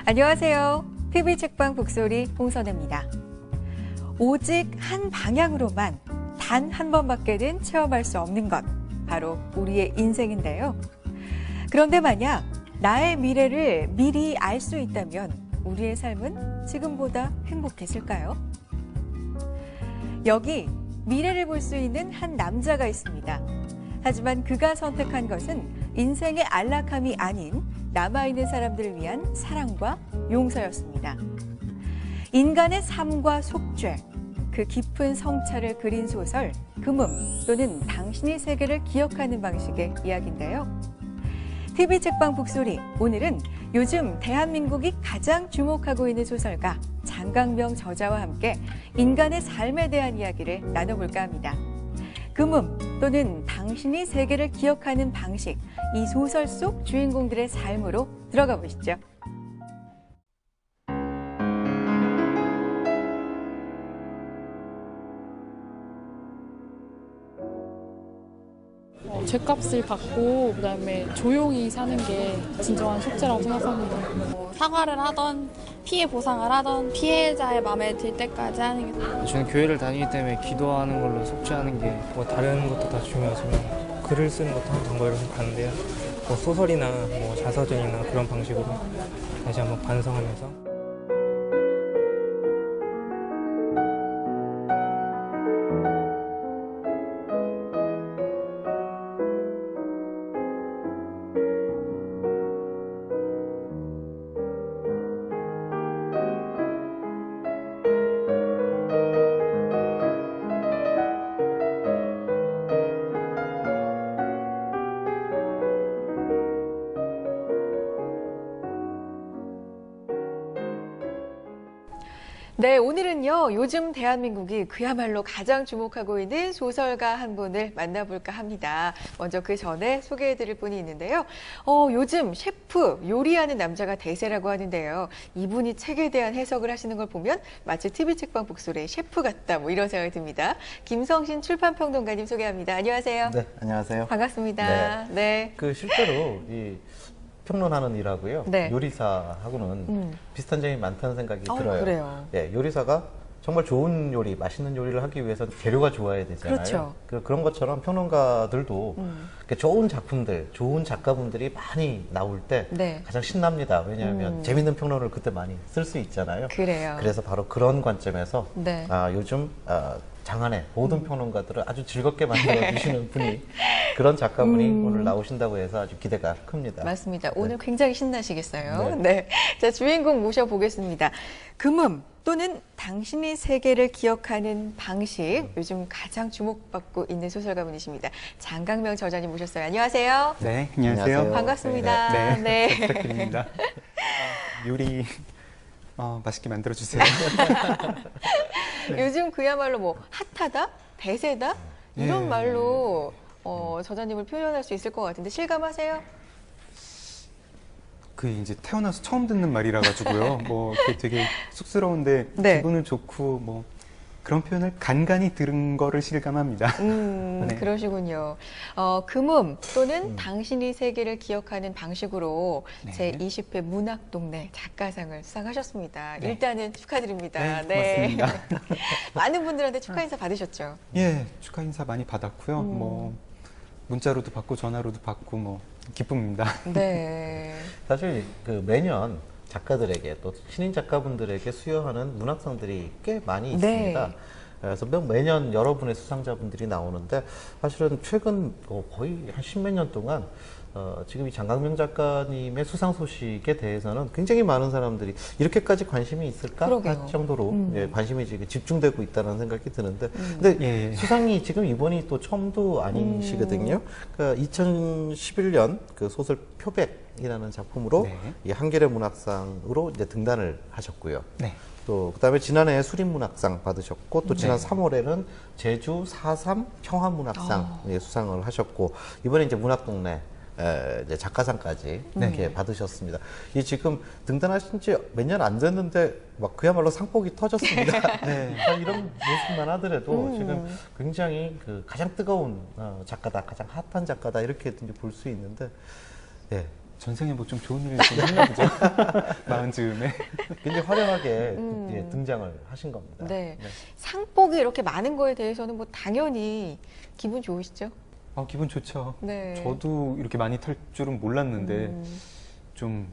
안녕하세요. TV책방 북소리 홍선혜입니다. 오직 한 방향으로만 단 한 번밖에는 체험할 수 없는 것, 바로 우리의 인생인데요. 그런데 만약 나의 미래를 미리 알 수 있다면 우리의 삶은 지금보다 행복했을까요? 여기 미래를 볼 수 있는 한 남자가 있습니다. 하지만 그가 선택한 것은 인생의 안락함이 아닌 남아있는 사람들을 위한 사랑과 용서였습니다. 인간의 삶과 속죄, 그 깊은 성찰을 그린 소설 금음 또는 당신의 세계를 기억하는 방식의 이야기인데요. TV책방 북소리, 오늘은 요즘 대한민국이 가장 주목하고 있는 소설가 장강명 저자와 함께 인간의 삶에 대한 이야기를 나눠볼까 합니다. 금음 또는 당신이 세계를 기억하는 방식, 이 소설 속 주인공들의 삶으로 들어가 보시죠. 죗값을 받고 그다음에 조용히 사는 게 진정한 속죄라고 생각합니다. 사과를 하던 피해 보상을 하던 피해자의 마음에 들 때까지 하는 게 저는 교회를 다니기 때문에 기도하는 걸로 속죄하는 게 뭐 다른 것도 다 중요하지만 글을 쓰는 것도 한 방법이라고 생각하는데요. 뭐 소설이나 뭐 자서전이나 그런 방식으로 다시 한번 반성하면서 네, 오늘은요, 요즘 대한민국이 그야말로 가장 주목하고 있는 소설가 한 분을 만나볼까 합니다. 먼저 그 전에 소개해드릴 분이 있는데요. 요즘 셰프, 요리하는 남자가 대세라고 하는데요. 이분이 책에 대한 해석을 하시는 걸 보면 마치 TV책방 북소리의 셰프 같다, 뭐 이런 생각이 듭니다. 김성신 출판평론가님 소개합니다. 안녕하세요. 네, 안녕하세요. 반갑습니다. 네. 그 실제로 이 평론하는 일하고요. 네. 요리사하고는 비슷한 점이 많다는 생각이 들어요. 그래요. 예, 요리사가 정말 좋은 요리, 맛있는 요리를 하기 위해서는 재료가 좋아야 되잖아요. 그렇죠. 그런 것처럼 평론가들도 좋은 작품들, 좋은 작가분들이 많이 나올 때 네. 가장 신납니다. 왜냐하면 재밌는 평론을 그때 많이 쓸 수 있잖아요. 그래요. 그래서 바로 그런 관점에서 네. 요즘 장안의 모든 평론가들을 아주 즐겁게 만들어 주시는 분이 그런 작가분이 오늘 나오신다고 해서 아주 기대가 큽니다. 맞습니다. 오늘 굉장히 신나시겠어요. 네. 네. 자, 주인공 모셔보겠습니다. 금음 또는 당신의 세계를 기억하는 방식, 요즘 가장 주목받고 있는 소설가분이십니다. 장강명 저자님 모셨어요. 안녕하세요. 네, 안녕하세요. 반갑습니다. 네, 잘 부탁드립니다. 요리 맛있게 만들어주세요. 요즘 그야말로 뭐 핫하다, 대세다 이런 네. 말로 저자님을 표현할 수 있을 것 같은데 실감하세요? 그 이제 태어나서 처음 듣는 말이라 가지고요. 뭐 되게 쑥스러운데 네. 기분은 좋고 뭐 그런 표현을 간간히 들은 거를 실감합니다. 네. 그러시군요. 금음 또는 당신이 세계를 기억하는 방식으로 네. 제20회 문학동네 작가상을 수상하셨습니다. 네. 일단은 축하드립니다. 네, 고맙습니다. 많은 분들한테 축하 인사 받으셨죠? 예, 축하 인사 많이 받았고요. 뭐 문자로도 받고 전화로도 받고 뭐 기쁩니다. 네. 사실 그 매년 작가들에게 또 신인 작가분들에게 수여하는 문학상들이 꽤 많이 있습니다. 네. 그래서 매년 여러분의 수상자분들이 나오는데 사실은 최근 거의 한 십몇 년 동안 지금 이 장강명 작가님의 수상 소식에 대해서는 굉장히 많은 사람들이 이렇게까지 관심이 있을까 그러게요. 할 정도로 관심이 지금 집중되고 있다는 생각이 드는데 근데 예. 수상이 지금 이번이 또 처음도 아니시거든요. 그러니까 2011년 그 소설 표백이라는 작품으로 네. 이 한겨레 문학상으로 이제 등단을 하셨고요. 네. 또 그다음에 지난해 수림문학상 받으셨고 또 지난 네. 3월에는 제주 4.3 평화문학상 수상을 하셨고 이번에 이제 문학동네 이제 작가상까지 이렇게 받으셨습니다. 이 지금 등단하신 지 몇 년 안 됐는데 막 그야말로 상복이 터졌습니다. 네. 이런 모습만 하더라도 지금 굉장히 가장 뜨거운 작가다, 가장 핫한 작가다 이렇게 볼 수 있는데, 네. 전생에 뭐 좀 좋은 일을 좀 했나 보죠. 마흔 즈음에. 굉장히 화려하게 예, 등장을 하신 겁니다. 네. 상복이 이렇게 많은 거에 대해서는 뭐 당연히 기분 좋으시죠? 기분 좋죠. 네. 저도 이렇게 많이 탈 줄은 몰랐는데 좀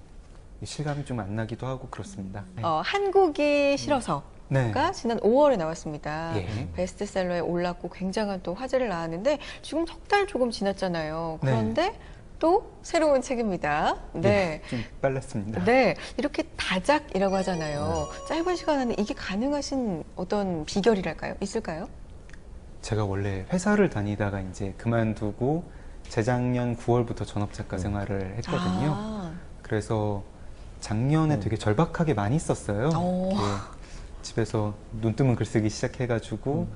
실감이 좀 안 나기도 하고 그렇습니다. 네. 한국이 싫어서가 네. 지난 5월에 나왔습니다. 예. 베스트셀러에 올랐고 굉장한 또 화제를 낳았는데 지금 석 달 조금 지났잖아요. 그런데 또 새로운 책입니다. 네. 좀 빨랐습니다. 네. 이렇게 다작이라고 하잖아요. 짧은 시간 안에 이게 가능하신 어떤 비결이랄까요? 있을까요? 제가 원래 회사를 다니다가 이제 그만두고 재작년 9월부터 전업작가 생활을 했거든요. 아. 그래서 작년에 되게 절박하게 많이 썼어요. 이렇게 집에서 눈 뜨면 글쓰기 시작해가지고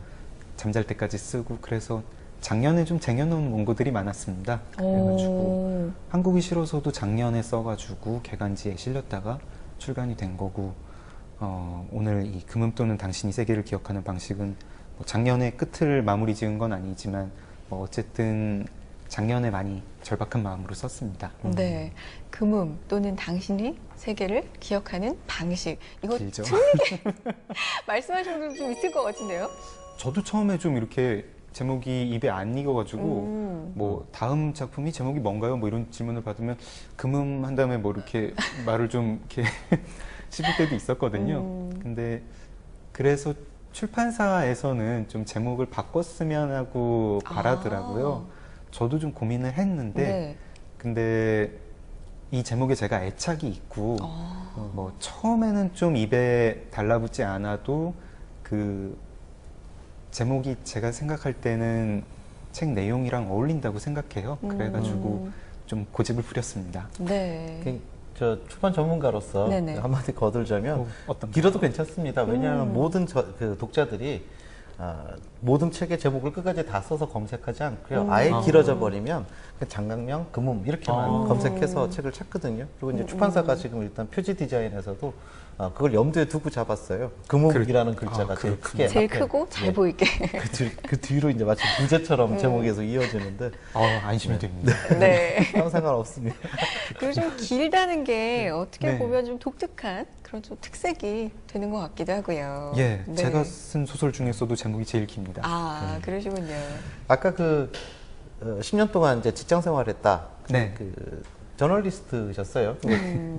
잠잘 때까지 쓰고 그래서 작년에 좀 쟁여놓은 원고들이 많았습니다. 그래가지고 한국이 싫어서도 작년에 써가지고 개간지에 실렸다가 출간이 된 거고 오늘 이 금음 또는 당신이 세계를 기억하는 방식은 뭐 작년에 끝을 마무리 지은 건 아니지만 뭐 어쨌든 작년에 많이 절박한 마음으로 썼습니다. 네. 금음 또는 당신이 세계를 기억하는 방식. 이거 길죠. 틀리게 말씀하신 분들 좀 있을 것 같은데요? 저도 처음에 좀 이렇게 제목이 입에 안 익어가지고 뭐 다음 작품이 제목이 뭔가요? 뭐 이런 질문을 받으면 금음 한 다음에 뭐 이렇게 말을 좀 이렇게 씹을 때도 있었거든요. 근데 그래서 출판사에서는 좀 제목을 바꿨으면 하고 바라더라고요. 저도 좀 고민을 했는데 네. 근데 이 제목에 제가 애착이 있고 뭐 처음에는 좀 입에 달라붙지 않아도 그 제목이 제가 생각할 때는 책 내용이랑 어울린다고 생각해요. 그래가지고 좀 고집을 부렸습니다. 네. 저 출판 전문가로서 네네. 한마디 거들자면 어떤 길어도 괜찮습니다. 왜냐하면 모든 그 독자들이 모든 책의 제목을 끝까지 다 써서 검색하지 않고요. 아예 길어져 버리면 그 장강명, 금음 이렇게만 검색해서 책을 찾거든요. 그리고 이제 출판사가 지금 일단 표지 디자인에서도 그걸 염두에 두고 잡았어요. 금음이라는 글자가 제일 크게 제일 맞게. 크고 잘 예. 보이게. 그 뒤로 이제 마치 부제처럼 제목에서 이어지는데 안심이 됩니다. 네. 아무 상관없습니다. 그리고 좀 길다는 게 어떻게 네. 보면 좀 독특한 그런 좀 특색이 되는 것 같기도 하고요. 예, 네. 제가 쓴 소설 중에서도 제목이 제일 깁니다. 그러시군요. 아까 10년 동안 이제 직장 생활했다. 네. 저널리스트셨어요.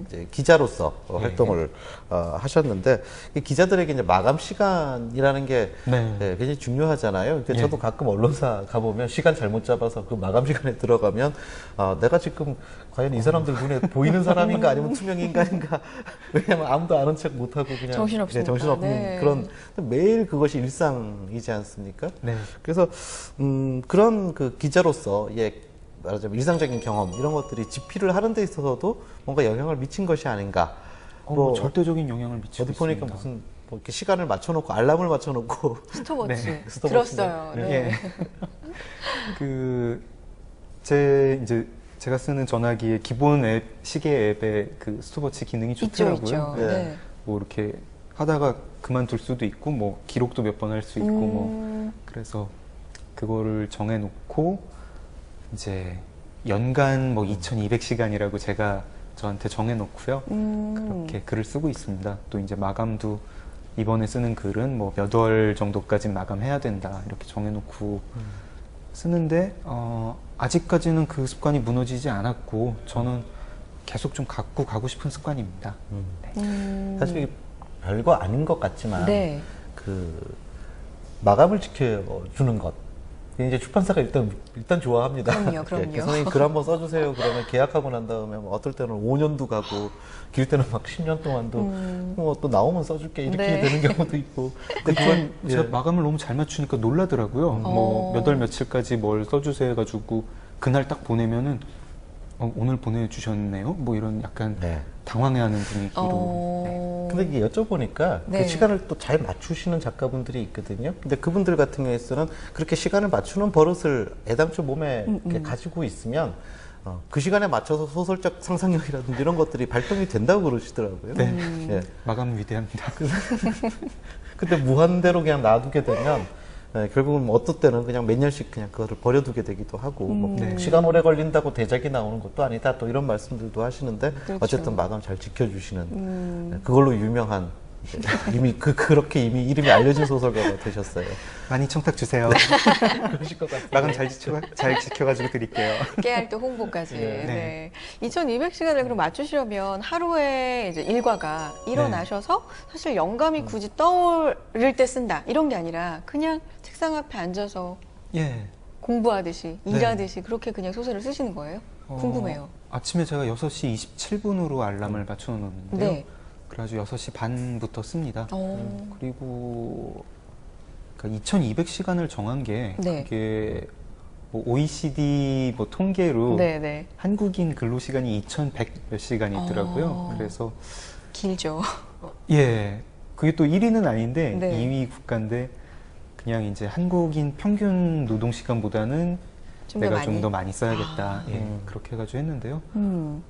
이제 기자로서 활동을 하셨는데 이 기자들에게 이제 마감 시간이라는 게 네. 굉장히 중요하잖아요. 그러니까 예. 저도 가끔 언론사 가보면 시간 잘못 잡아서 그 마감 시간에 들어가면 내가 지금 과연 이 사람들 눈에 보이는 사람인가 아니면 투명 인간인가 왜냐면 아무도 아는 척 못하고 그냥 정신없으니까. 정신없는 네. 그런 매일 그것이 일상이지 않습니까? 네. 그래서 그런 그 기자로서 말하자면 일상적인 경험 이런 것들이 집필을 하는 데 있어서도 뭔가 영향을 미친 것이 아닌가. 뭐 절대적인 영향을 미치고 어디 보니까 있습니다. 무슨 뭐 이렇게 시간을 맞춰놓고 알람을 맞춰놓고 스톱워치 네. 들었어요. 스톱워치네. 네. 이제 제가 쓰는 전화기의 기본 앱, 시계 앱에 그 스톱워치 기능이 좋더라고요. 있죠. 네. 네. 뭐 이렇게 하다가 그만둘 수도 있고, 뭐 기록도 몇 번 할 수 있고, 뭐 그래서 그거를 정해놓고 이제 연간 뭐 2,200시간이라고 제가 저한테 정해놓고요. 그렇게 글을 쓰고 있습니다. 또 이제 마감도 이번에 쓰는 글은 뭐 몇 월 정도까지 마감해야 된다 이렇게 정해놓고 쓰는데 아직까지는 그 습관이 무너지지 않았고 저는 계속 좀 갖고 가고 싶은 습관입니다. 네. 사실 별거 아닌 것 같지만 네. 그 마감을 지켜주는 것. 이제 출판사가 일단 좋아합니다. 그럼요. 선생님 글 한번 써주세요. 그러면 계약하고 난 다음에 뭐 어떨 때는 5년도 가고 길 때는 막 10년 동안도 뭐 또 나오면 써줄게 이렇게 네. 되는 경우도 있고. 근데 그건 제가 마감을 너무 잘 맞추니까 놀라더라고요. 뭐 몇 월 며칠까지 뭘 써주세요 해가지고 그날 딱 보내면은 오늘 보내주셨네요. 뭐 이런 약간 네. 당황해하는 분위기로. 네. 근데 이게 여쭤보니까 네. 그 시간을 또 잘 맞추시는 작가분들이 있거든요. 근데 그분들 같은 경우에는 그렇게 시간을 맞추는 버릇을 애당초 몸에 이렇게 가지고 있으면 그 시간에 맞춰서 소설적 상상력이라든지 이런 것들이 발동이 된다고 그러시더라고요. 네. 예. 마감은 위대합니다. 근데 무한대로 그냥 놔두게 되면 결국은 뭐 어떤 때는 그냥 몇 년씩 그냥 그거를 버려두게 되기도 하고 뭐 네. 시간 오래 걸린다고 대작이 나오는 것도 아니다 또 이런 말씀들도 하시는데 그렇죠. 어쨌든 마감 잘 지켜주시는 그걸로 유명한 이제 이미 그렇게 이미 이름이 알려진 소설가가 되셨어요. 많이 청탁 주세요. 그러실 것 같아요. 마감 잘 지켜가지고 드릴게요. 깨알 때 홍보까지. 네. 네. 2200시간을 그럼 맞추시려면 하루에 이제 일과가 일어나셔서 사실 영감이 굳이 떠오를 때 쓴다 이런 게 아니라 그냥 책상 앞에 앉아서 예. 공부하듯이 네. 일하듯이 그렇게 그냥 소설을 쓰시는 거예요? 궁금해요. 아침에 제가 6시 27분으로 알람을 맞춰놓는데요. 네. 그래가지고 6시 반부터 씁니다. 어. 그리고 그러니까 2200시간을 정한 게 네. 그게 뭐 OECD 뭐 통계로 네네. 한국인 근로시간이 2100 몇 시간이 있더라고요. 그래서 길죠. 예, 그게 또 1위는 아닌데 네. 2위 국가인데 그냥 이제 한국인 평균 노동시간보다는 좀 내가 더 좀 많이. 더 많이 써야겠다. 예, 그렇게 해가지고 했는데요. 음.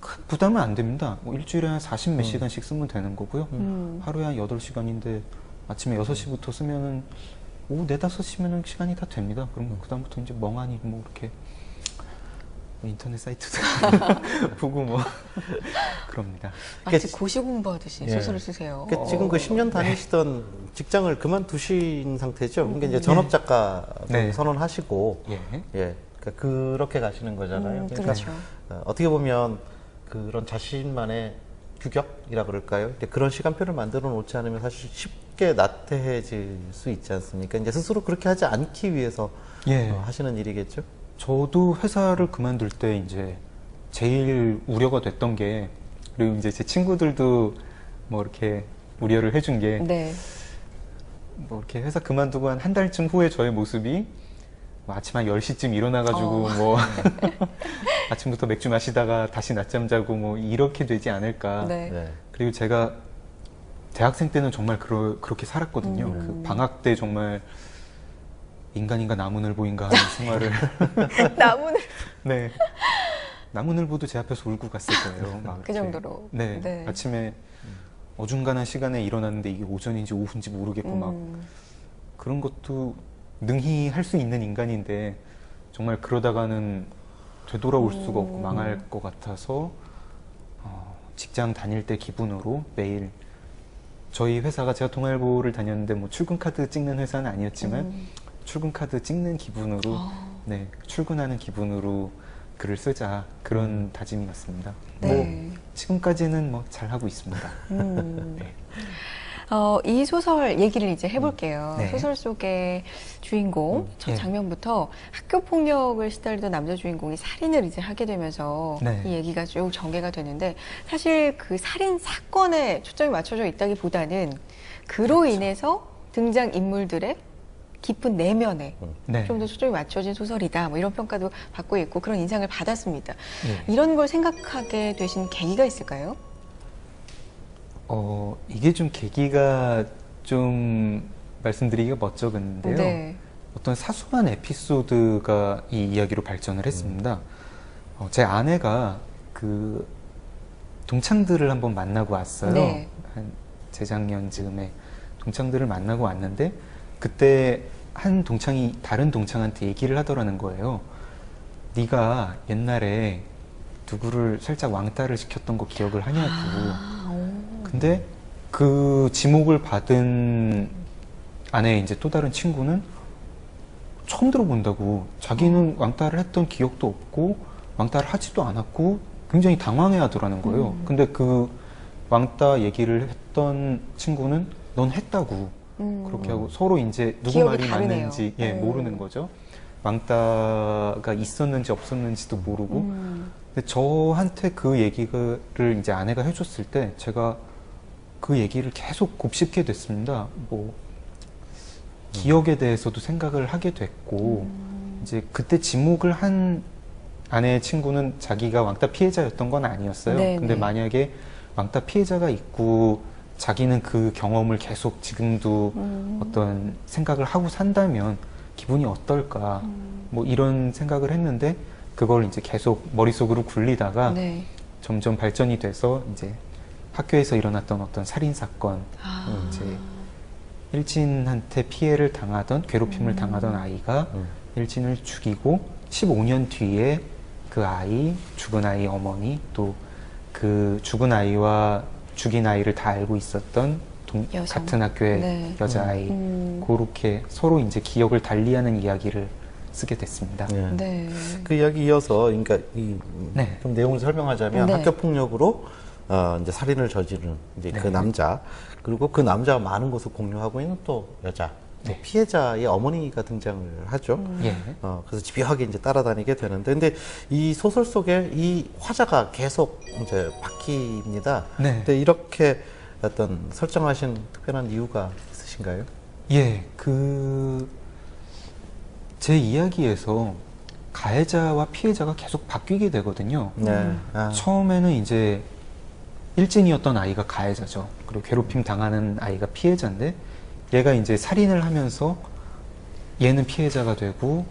큰 부담은 안 됩니다. 뭐 일주일에 한 40 몇 시간씩 쓰면 되는 거고요. 음. 하루에 한 8시간인데 아침에 6시부터 쓰면은 오후 4, 5시면은 시간이 다 됩니다. 그럼 그다음부터 이제 멍하니 뭐 이렇게 뭐 인터넷 사이트도 보고 뭐 그럽니다. 마치 고시 공부하듯이 예. 소설을 쓰세요. 그러니까 지금 그 10년 다니시던 직장을 그만두신 상태죠. 그러니까 이제 전업 작가 네. 선언하시고 예. 예, 그러니까 그렇게 가시는 거잖아요. 그러니까 그렇죠. 어떻게 보면 그런 자신만의 규격이라 그럴까요? 이제 그런 시간표를 만들어 놓지 않으면 사실 쉽게 나태해질 수 있지 않습니까? 이제 스스로 그렇게 하지 않기 위해서 예. 하시는 일이겠죠. 저도 회사를 그만둘 때 이제 제일 우려가 됐던 게 그리고 이제 제 친구들도 뭐 이렇게 우려를 해준 게 네. 뭐 이렇게 회사 그만두고 한 달쯤 후에 저의 모습이 뭐 아침 한 10시쯤 일어나가지고 뭐 아침부터 맥주 마시다가 다시 낮잠 자고 뭐 이렇게 되지 않을까. 네. 네. 그리고 제가 대학생 때는 정말 그렇게 살았거든요. 그 방학 때 정말 인간인가 나무늘보인가 하는 생활을 나무늘 네. 나무늘보도 제 앞에서 울고 갔을 거예요. 막 그 이렇게. 정도로. 네. 네. 아침에 어중간한 시간에 일어났는데 이게 오전인지 오후인지 모르겠고 막 그런 것도 능히 할 수 있는 인간인데 정말 그러다가는 되돌아올 수가 없고 망할 것 같아서 직장 다닐 때 기분으로 매일 저희 회사가 제가 동아일보를 다녔는데 뭐 출근 카드 찍는 회사는 아니었지만 출근 카드 찍는 기분으로 네, 출근하는 기분으로 글을 쓰자 그런 다짐이었습니다. 네. 뭐 지금까지는 뭐 잘 하고 있습니다. 네. 이 소설 얘기를 이제 해볼게요. 네. 소설 속의 주인공 첫 예. 장면부터 학교 폭력을 시달리던 남자 주인공이 살인을 이제 하게 되면서 네. 이 얘기가 쭉 전개가 되는데 사실 그 살인 사건에 초점이 맞춰져 있다기보다는 그로 인해서 등장 인물들의 깊은 내면에 네. 좀 더 초점이 맞춰진 소설이다. 뭐 이런 평가도 받고 있고 그런 인상을 받았습니다. 예. 이런 걸 생각하게 되신 계기가 있을까요? 이게 좀 계기가 좀 말씀드리기가 멋쩍은데요. 네. 어떤 사소한 에피소드가 이 이야기로 발전을 했습니다. 제 아내가 그 동창들을 한번 만나고 왔어요. 네. 한 재작년 즈음에 동창들을 만나고 왔는데 그때 한 동창이 다른 동창한테 얘기를 하더라는 거예요. 네가 옛날에 누구를 살짝 왕따를 시켰던 거 기억을 하냐고. 근데 그 지목을 받은 아내의 이제 또 다른 친구는 처음 들어본다고 자기는 왕따를 했던 기억도 없고 왕따를 하지도 않았고 굉장히 당황해 하더라는 거예요. 근데 그 왕따 얘기를 했던 친구는 넌 했다고 그렇게 하고 서로 이제 누구 기억이 말이 다르네요. 맞는지 예, 모르는 거죠. 왕따가 있었는지 없었는지도 모르고 근데 저한테 그 얘기를 이제 아내가 해줬을 때 제가 그 얘기를 계속 곱씹게 됐습니다. 뭐 기억에 대해서도 생각을 하게 됐고 이제 그때 지목을 한 아내의 친구는 자기가 왕따 피해자였던 건 아니었어요. 네네. 근데 만약에 왕따 피해자가 있고 자기는 그 경험을 계속 지금도 어떤 생각을 하고 산다면 기분이 어떨까 뭐 이런 생각을 했는데 그걸 이제 계속 머릿속으로 굴리다가 네. 점점 발전이 돼서 이제 학교에서 일어났던 어떤 살인 사건, 이제 일진한테 피해를 당하던 괴롭힘을 당하던 아이가 일진을 죽이고 15년 뒤에 그 아이, 죽은 아이 어머니 또 그 죽은 아이와 죽인 아이를 다 알고 있었던 여성. 같은 학교의 네. 여자아이 그렇게 서로 이제 기억을 달리하는 이야기를 쓰게 됐습니다. 예. 네. 그 이야기 이어서 그러니까 네. 좀 내용을 설명하자면 네. 학교 폭력으로 이제 살인을 저지른 이제 그 네. 남자 그리고 그 남자와 많은 것을 공유하고 있는 또 여자 또 네. 피해자의 어머니가 등장을 하죠. 예. 그래서 집요하게 이제 따라다니게 되는데 근데 이 소설 속에 이 화자가 계속 이제 바뀝니다. 네. 근데 이렇게 어떤 설정하신 특별한 이유가 있으신가요? 예, 제 이야기에서 가해자와 피해자가 계속 바뀌게 되거든요. 네. 처음에는 이제 일진이었던 아이가 가해자죠. 그리고 괴롭힘 당하는 아이가 피해자인데 얘가 이제 살인을 하면서 얘는 피해자가 되고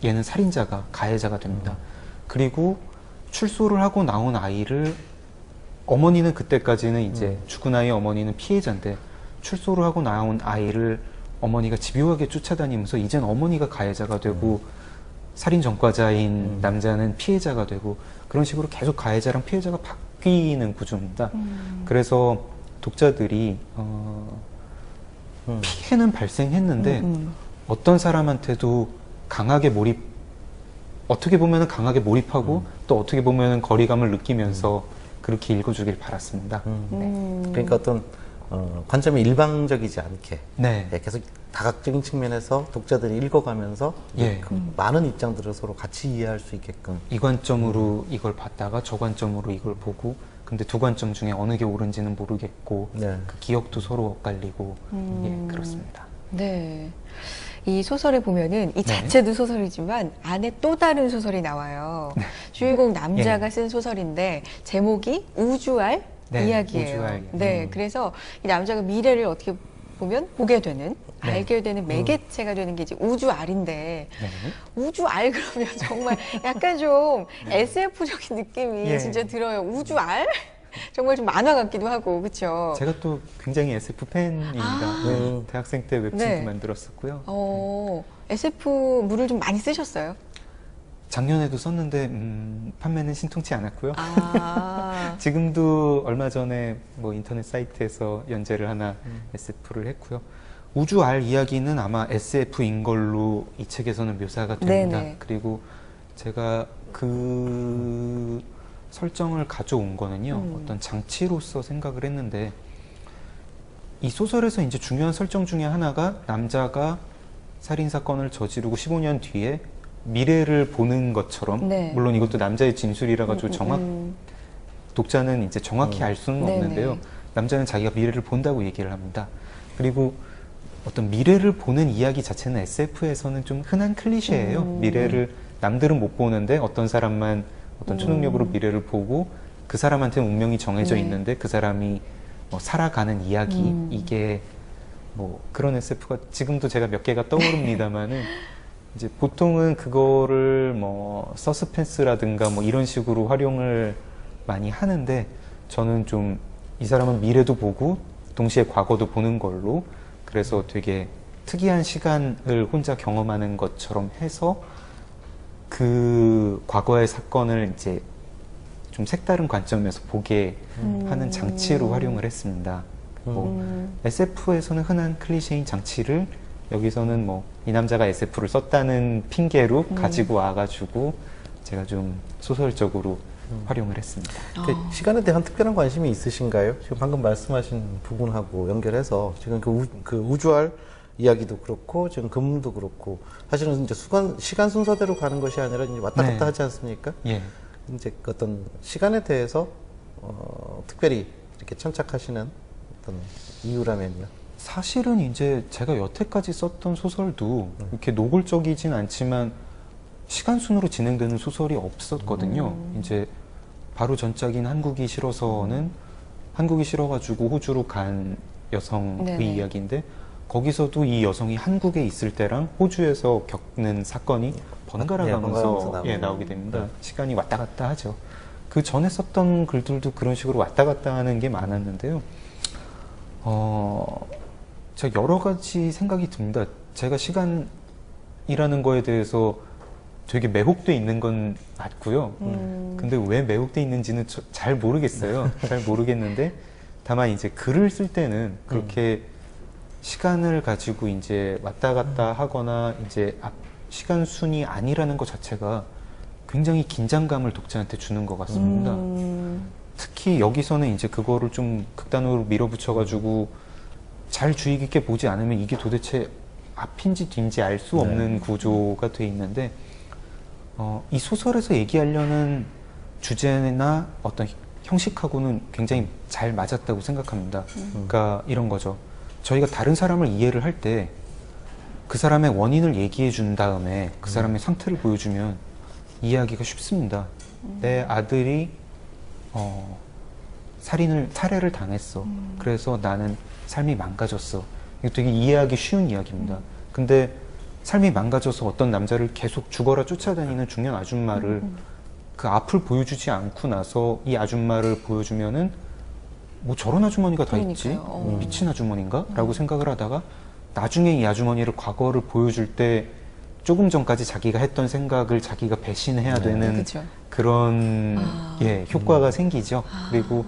얘는 살인자가 가해자가 됩니다. 그리고 출소를 하고 나온 아이를 어머니는 그때까지는 이제 죽은 아이의 어머니는 피해자인데 출소를 하고 나온 아이를 어머니가 집요하게 쫓아다니면서 이젠 어머니가 가해자가 되고 살인 전과자인 남자는 피해자가 되고 그런 식으로 계속 가해자랑 피해자가 바뀌는 구조입니다. 그래서 독자들이 피해는 발생했는데 어떤 사람한테도 강하게 어떻게 보면 강하게 몰입하고 또 어떻게 보면 거리감을 느끼면서 그렇게 읽어주길 바랐습니다. 그러니까 어떤 관점이 일방적이지 않게 네. 계속 다각적인 측면에서 독자들이 읽어가면서 예. 그 많은 입장들을 서로 같이 이해할 수 있게끔 이 관점으로 이걸 봤다가 저 관점으로 이걸 보고 근데 두 관점 중에 어느 게 옳은지는 모르겠고 네. 그 기억도 서로 엇갈리고 예, 그렇습니다. 네. 이 소설에 보면은 이 자체도 소설이지만 안에 또 다른 소설이 나와요. 주인공 남자가 쓴 소설인데 제목이 우주알 네, 이야기예요. 우주알. 네, 그래서 이 남자가 미래를 어떻게 보면 보게 되는, 네. 알게 되는 매개체가 되는 게 이제 우주알인데 네. 우주알 그러면 정말 약간 좀 SF적인 느낌이 예. 진짜 들어요. 우주알? 정말 좀 만화 같기도 하고, 그렇죠? 제가 또 굉장히 SF 팬입니다. 네, 대학생 때 웹툰도 네. 만들었었고요. SF물을 좀 많이 쓰셨어요? 작년에도 썼는데 판매는 신통치 않았고요. 아, 지금도 얼마 전에 뭐 인터넷 사이트에서 연재를 하나 SF를 했고요. 우주알 이야기는 아마 SF인 걸로 이 책에서는 묘사가 됩니다. 네네. 그리고 제가 그 설정을 가져온 거는요. 어떤 장치로서 생각을 했는데 이 소설에서 이제 중요한 설정 중에 하나가 남자가 살인사건을 저지르고 15년 뒤에 미래를 보는 것처럼 네. 물론 이것도 남자의 진술이라 가지고 독자는 이제 정확히 알 수는 네네. 없는데요. 남자는 자기가 미래를 본다고 얘기를 합니다. 그리고 어떤 미래를 보는 이야기 자체는 SF에서는 좀 흔한 클리셰예요. 미래를 남들은 못 보는데 어떤 사람만 어떤 초능력으로 미래를 보고 그 사람한테는 운명이 정해져 네. 있는데 그 사람이 뭐 살아가는 이야기 이게 뭐 그런 SF가 지금도 제가 몇 개가 떠오릅니다만은 이제 보통은 그거를 뭐 서스펜스라든가 뭐 이런 식으로 활용을 많이 하는데 저는 좀 이 사람은 미래도 보고 동시에 과거도 보는 걸로 그래서 되게 특이한 시간을 혼자 경험하는 것처럼 해서 그 과거의 사건을 이제 좀 색다른 관점에서 보게 하는 장치로 활용을 했습니다. 뭐 SF에서는 흔한 클리셰인 장치를 여기서는 뭐 이 남자가 SF를 썼다는 핑계로 가지고 와가지고 제가 좀 소설적으로 활용을 했습니다. 그 시간에 대한 특별한 관심이 있으신가요? 지금 방금 말씀하신 부분하고 연결해서 지금 그 우주알 이야기도 그렇고 지금 금도 그렇고 사실은 이제 시간 순서대로 가는 것이 아니라 이제 왔다 갔다 네. 하지 않습니까? 예. 이제 어떤 시간에 대해서 특별히 이렇게 천착하시는 어떤 이유라면요. 사실은 이제 제가 여태까지 썼던 소설도 이렇게 노골적이진 않지만 시간 순으로 진행되는 소설이 없었거든요. 이제 바로 전작인 한국이 싫어서는 한국이 싫어가지고 호주로 간 여성의 네네. 이야기인데 거기서도 이 여성이 한국에 있을 때랑 호주에서 겪는 사건이 번갈아 번갈아가면서 가면서 나오고. 나오게 됩니다. 시간이 왔다 갔다 하죠. 그 전에 썼던 글들도 그런 식으로 왔다 갔다 하는 게 많았는데요. 제가 여러 가지 생각이 듭니다. 제가 시간이라는 거에 대해서 되게 매혹돼 있는 건 맞고요. 근데 왜 매혹돼 있는지는 잘 모르겠어요. 잘 모르겠는데 다만 이제 글을 쓸 때는 그렇게 시간을 가지고 이제 왔다 갔다 하거나 이제 시간 순이 아니라는 것 자체가 굉장히 긴장감을 독자한테 주는 것 같습니다. 특히 여기서는 이제 그거를 좀 극단으로 밀어붙여가지고 잘 주의 깊게 보지 않으면 이게 도대체 앞인지 뒤인지 알 수 없는 구조가 돼 있는데 이 소설에서 얘기하려는 주제나 어떤 형식하고는 굉장히 잘 맞았다고 생각합니다. 그러니까 이런 거죠. 저희가 다른 사람을 이해를 할 때 그 사람의 원인을 얘기해 준 다음에 그 사람의 상태를 보여주면 이해하기가 쉽습니다. 내 아들이 살해를 당했어. 그래서 나는 삶이 망가졌어. 이거 되게 이해하기 쉬운 이야기입니다. 근데 삶이 망가져서 어떤 남자를 계속 죽어라 쫓아다니는 중년 아줌마를 그 앞을 보여주지 않고 나서 이 아줌마를 보여주면은 뭐 저런 아주머니가 다 있지? 미친 아주머니인가? 라고 생각을 하다가 나중에 이 아주머니를 과거를 보여줄 때 조금 전까지 자기가 했던 생각을 자기가 배신해야 되는 그쵸. 그런 효과가 생기죠. 그리고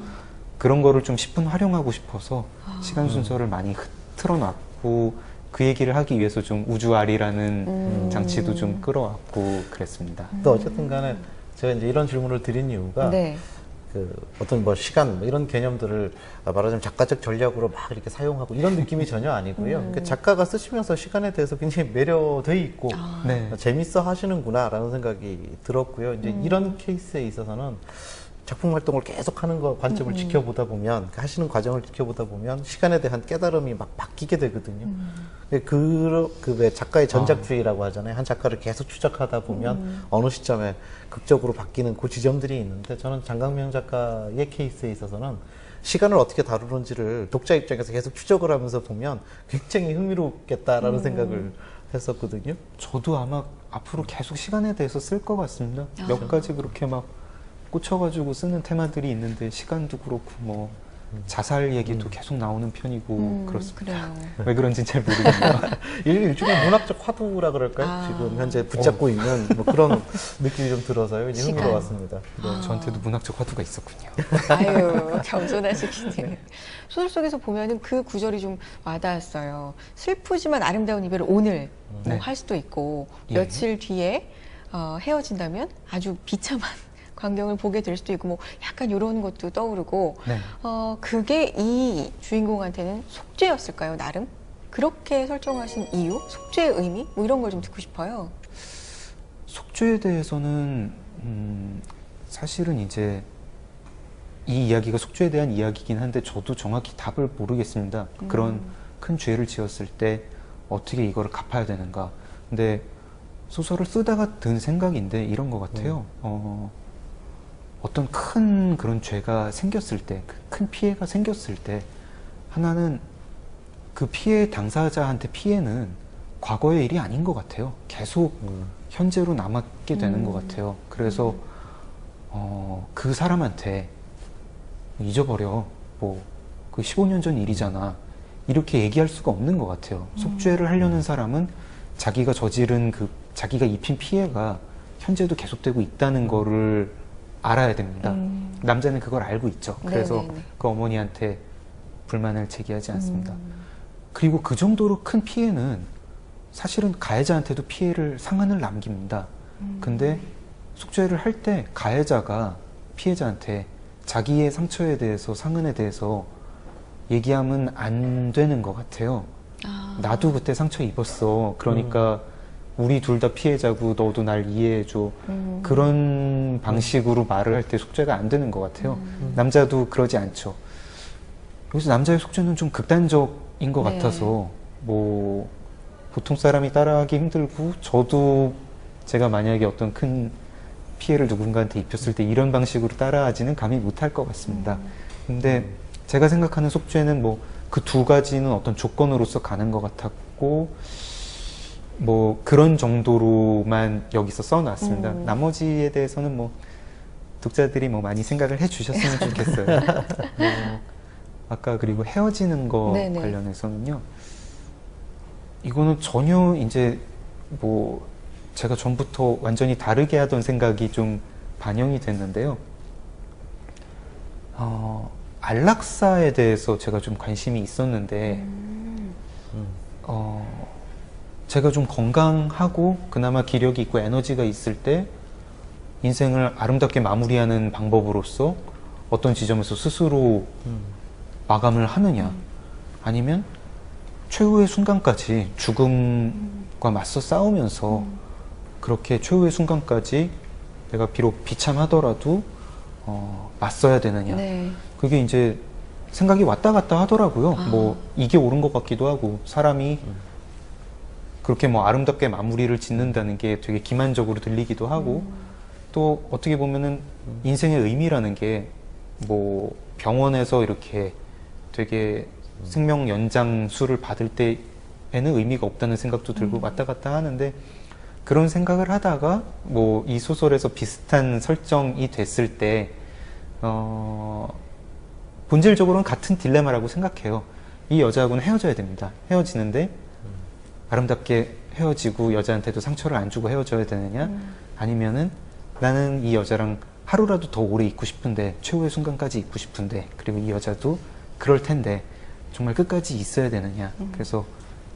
그런 거를 좀 10분 활용하고 싶어서 시간 순서를 많이 틀어놨고 그 얘기를 하기 위해서 좀 우주알이라는 장치도 좀 끌어왔고 그랬습니다. 또 어쨌든 간에 제가 이제 이런 질문을 드린 이유가 네. 그 어떤 뭐 시간 뭐 이런 개념들을 말하자면 작가적 전략으로 막 이렇게 사용하고 이런 느낌이 전혀 아니고요. 그러니까 작가가 쓰시면서 시간에 대해서 굉장히 매료돼 있고 네. 재밌어 하시는구나라는 생각이 들었고요. 이제 이런 케이스에 있어서는 작품 활동을 계속 하는 거 관점을 지켜보다 보면 하시는 과정을 지켜보다 보면 시간에 대한 깨달음이 막 바뀌게 되거든요. 왜 작가의 전작주의라고 하잖아요. 한 작가를 계속 추적하다 보면 어느 시점에 극적으로 바뀌는 그 지점들이 있는데 저는 장강명 작가의 케이스에 있어서는 시간을 어떻게 다루는지를 독자 입장에서 계속 추적을 하면서 보면 굉장히 흥미롭겠다라는 생각을 했었거든요. 저도 아마 앞으로 계속 시간에 대해서 쓸 것 같습니다. 몇 가지 그렇게 막 꽂혀가지고 쓰는 테마들이 있는데 시간도 그렇고 뭐 자살 얘기도 계속 나오는 편이고 그렇습니다. 그래요. 왜 그런지는 잘 모르겠네요. 일종의 문학적 화두라 그럴까요? 지금 현재 붙잡고 있는 뭐 그런 느낌이 좀 들어서요. 이제 시간. 흥미로웠습니다. 네. 저한테도 문학적 화두가 있었군요. 아유, 겸손하시기는. 소설 속에서 보면은 그 구절이 좀 와닿았어요. 슬프지만 아름다운 이별을 오늘 뭐 네. 할 수도 있고 예. 며칠 뒤에 헤어진다면 아주 비참한 광경을 보게 될 수도 있고 뭐 약간 이런 것도 떠오르고 네. 그게 이 주인공한테는 속죄였을까요, 나름? 그렇게 설정하신 이유? 속죄의 의미? 뭐 이런 걸 좀 듣고 싶어요. 속죄에 대해서는 사실은 이제 이 이야기가 속죄에 대한 이야기이긴 한데 저도 정확히 답을 모르겠습니다. 그런 큰 죄를 지었을 때 어떻게 이거를 갚아야 되는가. 근데 소설을 쓰다가 든 생각인데 이런 것 같아요. 어떤 큰 그런 죄가 생겼을 때, 큰 피해가 생겼을 때 하나는 그 피해 당사자한테 피해는 과거의 일이 아닌 것 같아요. 계속 현재로 남았게 되는 것 같아요. 그래서 그 사람한테 잊어버려. 뭐 그 15년 전 일이잖아. 이렇게 얘기할 수가 없는 것 같아요. 속죄를 하려는 사람은 자기가 저지른 자기가 입힌 피해가 현재도 계속되고 있다는 거를 알아야 됩니다. 남자는 그걸 알고 있죠. 그래서 네네네. 그 어머니한테 불만을 제기하지 않습니다. 그리고 그 정도로 큰 피해는 사실은 가해자한테도 상흔을 남깁니다. 근데 속죄를 할 때 가해자가 피해자한테 자기의 상처에 대해서 상흔에 대해서 얘기하면 안 되는 것 같아요. 나도 그때 상처 입었어. 그러니까 우리 둘 다 피해자고 너도 날 이해해줘. 그런 방식으로 말을 할 때 속죄가 안 되는 것 같아요. 남자도 그러지 않죠. 여기서 남자의 속죄는 좀 극단적인 것 네. 같아서 뭐 보통 사람이 따라하기 힘들고 저도 제가 만약에 어떤 큰 피해를 누군가한테 입혔을 때 이런 방식으로 따라하지는 감히 못할 것 같습니다. 근데 제가 생각하는 속죄는 뭐 그 두 가지는 어떤 조건으로서 가는 것 같았고 뭐 그런 정도로만 여기서 써놨습니다. 나머지에 대해서는 뭐 독자들이 뭐 많이 생각을 해주셨으면 좋겠어요. 아까 그리고 헤어지는 거 네네. 관련해서는요. 이거는 전혀 이제 뭐 제가 전부터 완전히 다르게 하던 생각이 좀 반영이 됐는데요. 안락사에 대해서 제가 좀 관심이 있었는데, 제가 좀 건강하고 그나마 기력이 있고 에너지가 있을 때 인생을 아름답게 마무리하는 방법으로서 어떤 지점에서 스스로 마감을 하느냐, 아니면 최후의 순간까지 죽음과 맞서 싸우면서 그렇게 최후의 순간까지 내가 비록 비참하더라도 맞서야 되느냐. 네. 그게 이제 생각이 왔다 갔다 하더라고요. 뭐 이게 옳은 것 같기도 하고, 사람이 그렇게 뭐 아름답게 마무리를 짓는다는 게 되게 기만적으로 들리기도 하고, 또 어떻게 보면은 인생의 의미라는 게 뭐 병원에서 이렇게 되게 생명 연장수를 받을 때에는 의미가 없다는 생각도 들고 왔다 갔다 하는데, 그런 생각을 하다가 뭐 이 소설에서 비슷한 설정이 됐을 때 본질적으로는 같은 딜레마라고 생각해요. 이 여자하고는 헤어져야 됩니다. 헤어지는데 아름답게 헤어지고 여자한테도 상처를 안 주고 헤어져야 되느냐, 아니면은 나는 이 여자랑 하루라도 더 오래 있고 싶은데, 최후의 순간까지 있고 싶은데, 그리고 이 여자도 그럴 텐데 정말 끝까지 있어야 되느냐. 그래서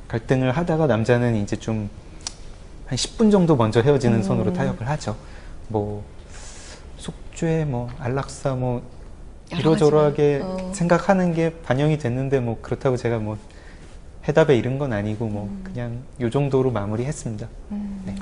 갈등을 하다가 남자는 이제 좀 한 10분 정도 먼저 헤어지는 선으로 타협을 하죠. 뭐 속죄, 뭐 안락사, 뭐 이러저러하게 생각하는 게 반영이 됐는데, 뭐 그렇다고 제가 뭐 해답에 이른 건 아니고, 뭐 그냥 요 정도로 마무리했습니다. 네.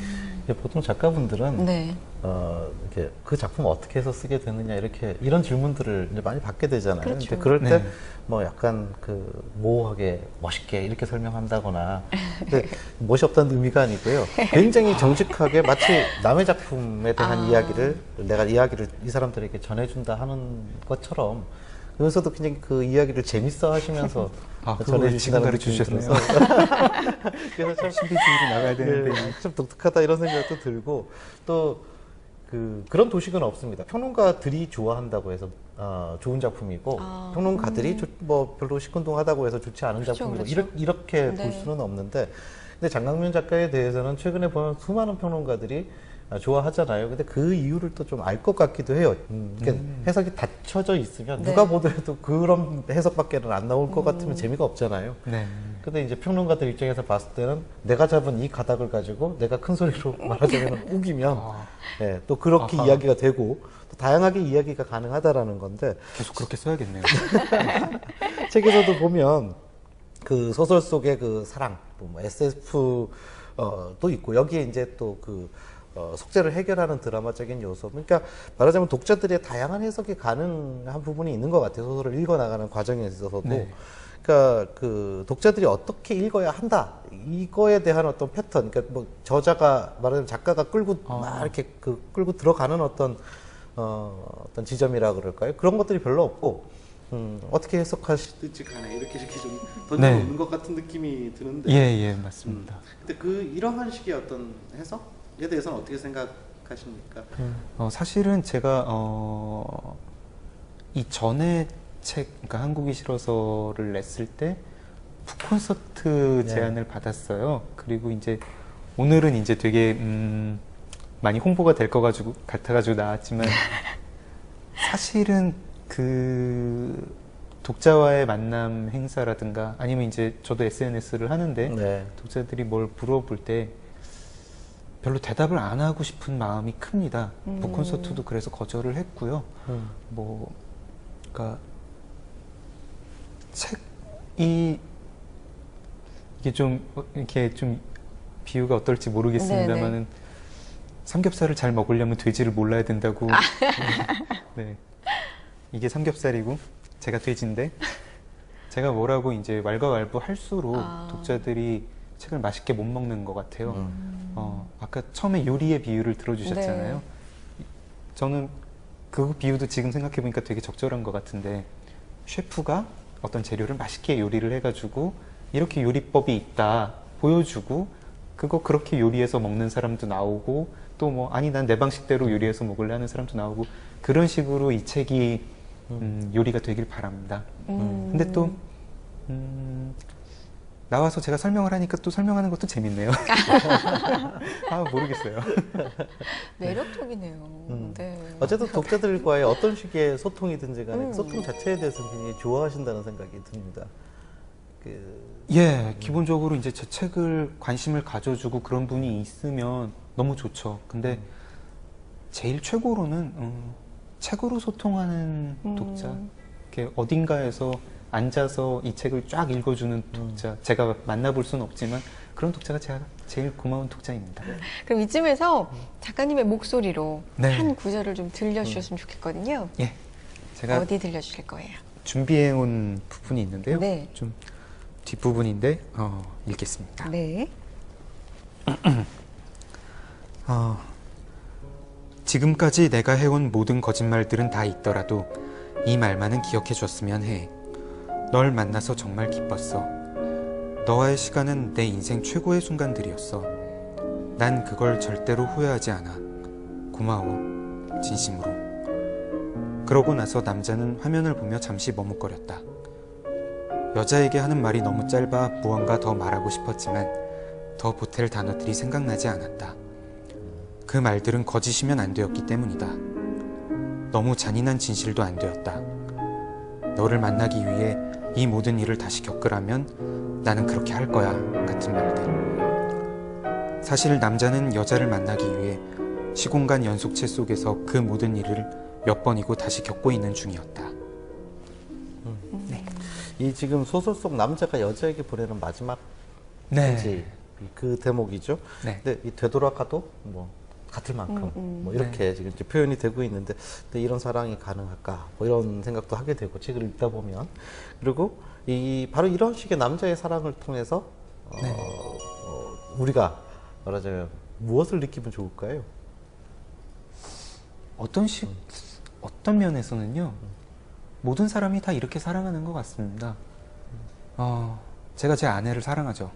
보통 작가분들은 네. 이렇게 그 작품 어떻게 해서 쓰게 되느냐, 이렇게 이런 질문들을 이제 많이 받게 되잖아요. 그렇죠. 근데 그럴 때 네. 뭐 약간 그 모호하게 멋있게 이렇게 설명한다거나, 근데 멋이 없다는 의미가 아니고요. 굉장히 정직하게 마치 남의 작품에 대한 이야기를 내가 이야기를 이 사람들에게 전해준다 하는 것처럼, 그래서도 굉장히 그 이야기를 재밌어 하시면서 그걸 지금 가르쳐주셨네요. 그래서 참 신비주의로 나가야 되는데. 네, 좀 독특하다 이런 생각도 들고, 또 그런 도식은 없습니다. 평론가들이 좋아한다고 해서 좋은 작품이고, 평론가들이 뭐 별로 시큰둥하다고 해서 좋지 않은 그렇죠, 작품이고, 그렇죠. 이렇게 볼 네. 수는 없는데, 근데 장강민 작가에 대해서는 최근에 보면 수많은 평론가들이 좋아하잖아요. 근데 그 이유를 또 좀 알 것 같기도 해요. 그러니까 해석이 닫혀져 있으면 네. 누가 보더라도 그런 해석밖에는 안 나올 것 같으면 재미가 없잖아요. 네. 근데 이제 평론가들 입장에서 봤을 때는 내가 잡은 이 가닥을 가지고 내가 큰 소리로 말하자면 우기면 예, 또 그렇게 이야기가 되고 또 다양하게 이야기가 가능하다라는 건데, 계속 그렇게 써야겠네요. 책에서도 보면 그 소설 속의 그 사랑, 또 뭐 SF 또 있고, 여기에 이제 또 그 속죄를 해결하는 드라마적인 요소, 그러니까 말하자면 독자들의 다양한 해석이 가능한 부분이 있는 것 같아요. 소설을 읽어나가는 과정에 있어서도. 네. 그러니까 그 독자들이 어떻게 읽어야 한다, 이거에 대한 어떤 패턴, 그러니까 뭐 저자가 말하자면 작가가 끌고 막 이렇게 끌고 들어가는 어떤 지점이라 그럴까요? 그런 것들이 별로 없고, 어떻게 해석하시든지 간에 이렇게 좀 던져놓는 네. 것 같은 느낌이 드는데. 예, 맞습니다. 근데 이러한 식의 어떤 해석에 대해서는 어떻게 생각하십니까? 사실은 제가 이 전에 책, 그러니까 한국이 싫어서를 냈을 때 북콘서트 제안을 받았어요. 그리고 이제 오늘은 이제 되게 많이 홍보가 될 것 같아가지고 나왔지만 사실은 그 독자와의 만남 행사라든가, 아니면 이제 저도 SNS를 하는데 네. 독자들이 뭘 물어볼 때 별로 대답을 안 하고 싶은 마음이 큽니다. 북콘서트도 그래서 거절을 했고요. 뭐, 그러니까 책이 이게 좀 이렇게 좀 비유가 어떨지 모르겠습니다만은 삼겹살을 잘 먹으려면 돼지를 몰라야 된다고. 네, 이게 삼겹살이고 제가 돼지인데 제가 뭐라고 이제 왈가왈부 할수록 독자들이 책을 맛있게 못 먹는 것 같아요. 아까 처음에 요리의 비유를 들어주셨잖아요. 네. 저는 그 비유도 지금 생각해보니까 되게 적절한 것 같은데, 셰프가 어떤 재료를 맛있게 요리를 해가지고 이렇게 요리법이 있다 보여주고, 그거 그렇게 요리해서 먹는 사람도 나오고, 또 뭐 아니 난 내 방식대로 요리해서 먹을래 하는 사람도 나오고, 그런 식으로 이 책이 요리가 되길 바랍니다. 근데 또 나와서 제가 설명을 하니까 또 설명하는 것도 재밌네요. 아, 모르겠어요. 매력적이네요. 네. 어쨌든 독자들과의 어떤 식의 소통이든지 간에 그 소통 자체에 대해서는 굉장히 좋아하신다는 생각이 듭니다. 예, 기본적으로 이제 제 책을 관심을 가져주고 그런 분이 있으면 너무 좋죠. 근데 제일 최고로는 책으로 소통하는 독자, 이렇게 어딘가에서 앉아서 이 책을 쫙 읽어주는 독자, 제가 만나볼 수는 없지만 그런 독자가 제가 제일 고마운 독자입니다. 그럼 이쯤에서 작가님의 목소리로 네. 한 구절을 좀 들려주셨으면 좋겠거든요. 예, 제가 어디 들려주실 거예요? 준비해온 부분이 있는데요. 네. 좀 뒷부분인데 읽겠습니다. 네. 지금까지 내가 해온 모든 거짓말들은 다 있더라도 이 말만은 기억해 줬으면 해. 널 만나서 정말 기뻤어. 너와의 시간은 내 인생 최고의 순간들이었어. 난 그걸 절대로 후회하지 않아. 고마워. 진심으로. 그러고 나서 남자는 화면을 보며 잠시 머뭇거렸다. 여자에게 하는 말이 너무 짧아 무언가 더 말하고 싶었지만 더 보탤 단어들이 생각나지 않았다. 그 말들은 거짓이면 안 되었기 때문이다. 너무 잔인한 진실도 안 되었다. 너를 만나기 위해 이 모든 일을 다시 겪으라면 나는 그렇게 할 거야 같은 말들. 사실 남자는 여자를 만나기 위해 시공간 연속체 속에서 그 모든 일을 몇 번이고 다시 겪고 있는 중이었다. 이 지금 소설 속 남자가 여자에게 보내는 마지막 네. 편지 그 대목이죠. 네. 근데 이 되돌아가도 뭐 같을 만큼 뭐 이렇게 지금 이제 표현이 되고 있는데 근데 이런 사랑이 가능할까 뭐 이런 생각도 하게 되고 책을 읽다 보면 그리고 이 바로 이런 식의 남자의 사랑을 통해서 우리가 말하자면 무엇을 느끼면 좋을까요? 어떤 면에서는요, 모든 사람이 다 이렇게 사랑하는 것 같습니다. 제가 제 아내를 사랑하죠.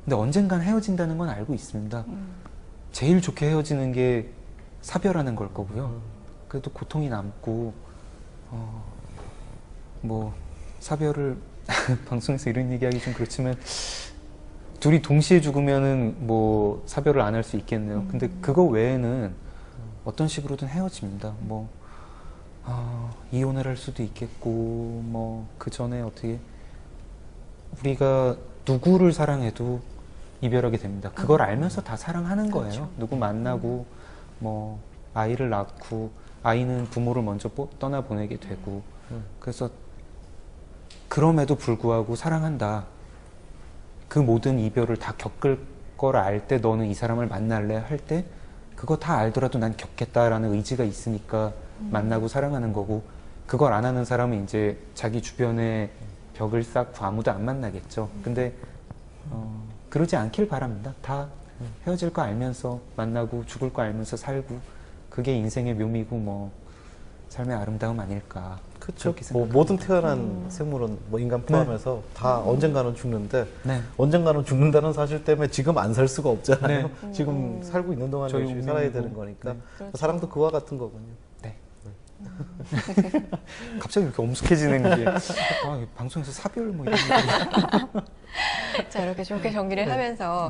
근데 언젠간 헤어진다는 건 알고 있습니다. 제일 좋게 헤어지는 게 사별하는 걸 거고요. 그래도 고통이 남고, 뭐, 사별을, 방송에서 이런 얘기하기 좀 그렇지만, 둘이 동시에 죽으면은 뭐, 사별을 안 할 수 있겠네요. 근데 그거 외에는 어떤 식으로든 헤어집니다. 뭐, 이혼을 할 수도 있겠고, 뭐, 그 전에 어떻게, 우리가 누구를 사랑해도 이별하게 됩니다. 그걸 알면서 다 사랑하는 거예요. 그렇죠. 누구 만나고, 뭐, 아이를 낳고, 아이는 부모를 먼저 떠나보내게 되고, 그래서, 그럼에도 불구하고 사랑한다. 그 모든 이별을 다 겪을 걸 알 때 너는 이 사람을 만날래? 할 때, 그거 다 알더라도 난 겪겠다라는 의지가 있으니까 만나고 사랑하는 거고, 그걸 안 하는 사람은 이제 자기 주변에 벽을 쌓고 아무도 안 만나겠죠. 근데 그러지 않길 바랍니다. 다 헤어질 거 알면서 만나고 죽을 거 알면서 살고, 그게 인생의 묘미고 뭐 삶의 아름다움 아닐까. 그렇죠. 뭐 모든 태어난 생물은 뭐 인간 포함해서 다 언젠가는 죽는데 언젠가는 죽는다는 사실 때문에 지금 안 살 수가 없잖아요. 지금 살고 있는 동안 열심히 살아야 되는 거니까 그렇죠. 사랑도 그와 같은 거군요. 네. 갑자기 이렇게 엄숙해지는 게 방송에서 사별 뭐 이런 얘기. 자, 이렇게 좋게 정리를 하면서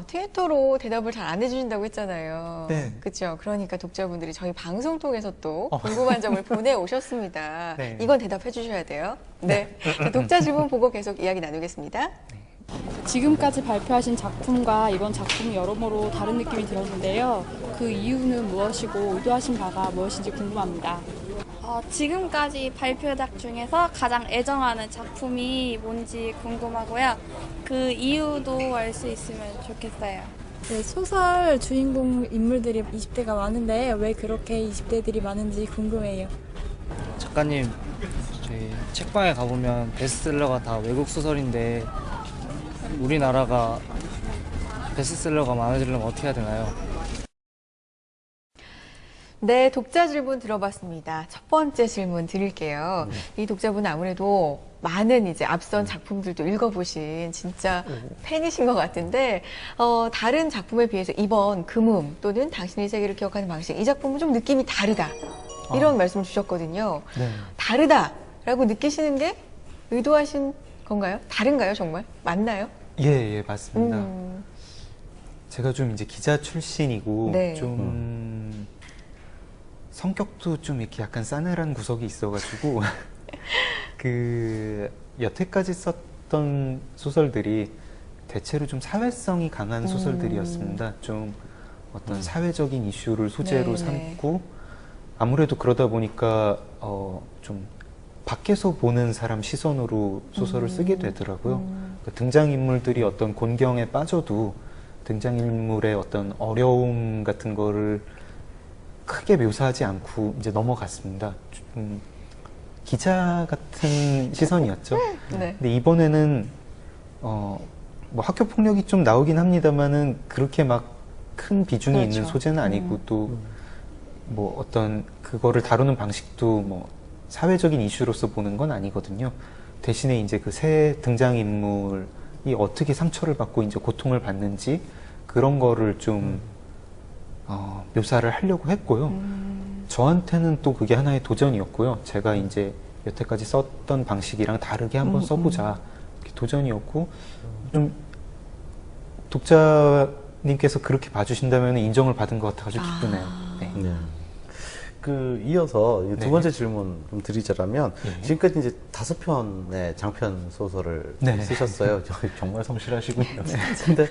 트위터로 대답을 잘 안 해주신다고 했잖아요. 네. 그렇죠. 그러니까 독자분들이 저희 방송 통해서 또 궁금한 점을 보내오셨습니다. 네. 이건 대답해 주셔야 돼요. 네. 자, 독자 질문 보고 계속 이야기 나누겠습니다. 지금까지 발표하신 작품과 이번 작품이 여러모로 다른 느낌이 들었는데요. 그 이유는 무엇이고 의도하신 바가 무엇인지 궁금합니다. 지금까지 발표작 중에서 가장 애정하는 작품이 뭔지 궁금하고요. 그 이유도 알 수 있으면 좋겠어요. 네, 소설 주인공 인물들이 20대가 많은데 왜 그렇게 20대들이 많은지 궁금해요. 작가님, 저희 책방에 가보면 베스트셀러가 다 외국 소설인데 우리나라가 베스트셀러가 많아지려면 어떻게 해야 되나요? 네, 독자 질문 들어봤습니다. 첫 번째 질문 드릴게요. 이 독자분은 아무래도 많은 이제 앞선 작품들도 읽어보신 진짜 팬이신 것 같은데, 다른 작품에 비해서 이번 금음 또는 당신의 세계를 기억하는 방식, 이 작품은 좀 느낌이 다르다. 이런 말씀을 주셨거든요. 네. 다르다라고 느끼시는 게 의도하신 건가요? 다른가요, 정말? 맞나요? 예, 맞습니다. 음. 제가 좀 이제 기자 출신이고 네. 좀 성격도 좀 이렇게 약간 싸늘한 구석이 있어가지고 그 여태까지 썼던 소설들이 대체로 좀 사회성이 강한 소설들이었습니다. 좀 어떤 사회적인 이슈를 소재로 네, 삼고 아무래도 그러다 보니까 좀 밖에서 보는 사람 시선으로 소설을 쓰게 되더라고요. 그 등장인물들이 어떤 곤경에 빠져도 등장인물의 어떤 어려움 같은 거를 크게 묘사하지 않고 이제 넘어갔습니다. 좀 기자 같은 시선이었죠. 네. 근데 이번에는 뭐 학교 폭력이 좀 나오긴 합니다만은 그렇게 막 큰 비중이 그렇죠. 있는 소재는 아니고 또 뭐 어떤 그거를 다루는 방식도 뭐 사회적인 이슈로서 보는 건 아니거든요. 대신에 이제 그 새 등장인물이 어떻게 상처를 받고 이제 고통을 받는지 그런 거를 좀 묘사를 하려고 했고요. 저한테는 또 그게 하나의 도전이었고요. 제가 이제 여태까지 썼던 방식이랑 다르게 한번 써보자. 이렇게 도전이었고 좀 독자님께서 그렇게 봐주신다면 인정을 받은 것 같아서 기쁘네요. 네. 네. 그 이어서 두 네. 번째 질문 좀 드리자면 네. 지금까지 이제 5편의 장편 소설을 네. 쓰셨어요. 정말 성실하시군요. 근데